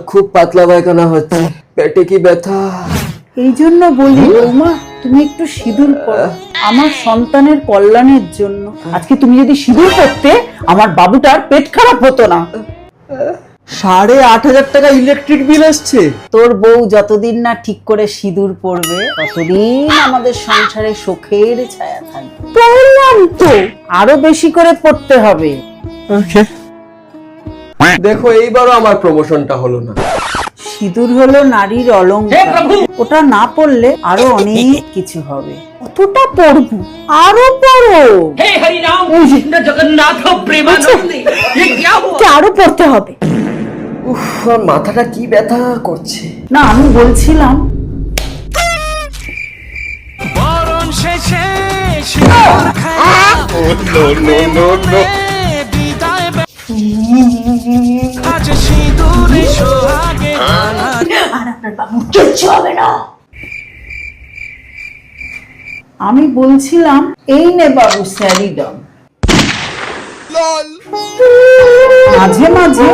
খুব পাতলা পায়খানা হচ্ছে, পেটে কি ব্যথা। এই জন্য বলি বৌমা, তুমি একটু সিঁদুর পরো আমার সন্তানের কল্যাণের জন্য। আজকে তুমি যদি সিঁদুর পরতে আমার বাবুটার পেট খারাপ হতো না। 8,500 টাকা ইলেকট্রিক বিল আসছে। তোর বউ যতদিন না ঠিক করে সিঁদুর পরবে ততদিন আমাদের সংসারে সুখের ছায়া থাকবে। বললাম তো আরো বেশি করে পড়তে হবে। দেখো এইবারও আমার প্রমোশনটা হলো না। সিঁদুর হলো নারীর অলংকার, ওটা না পড়লে আরো অনেক কিছু হবে। কতটা পড়বো, আরো পড়ো। हे हरि राम कृष्ण जगन्नाथ प्रेमानंद ये क्या हुआ? আরো পড়তে হবে। উফ, আমার মাথাটা কি ব্যথা করছে। না আমি বলছিলাম বরণ শেষে সিঁদুর খেলা বিদায় আজ সিঁদুরে সোহাগে কিচ্ছু হবে না। আমি বলছিলাম এই নে বাবু স্যারিডন, মাঝে মাঝে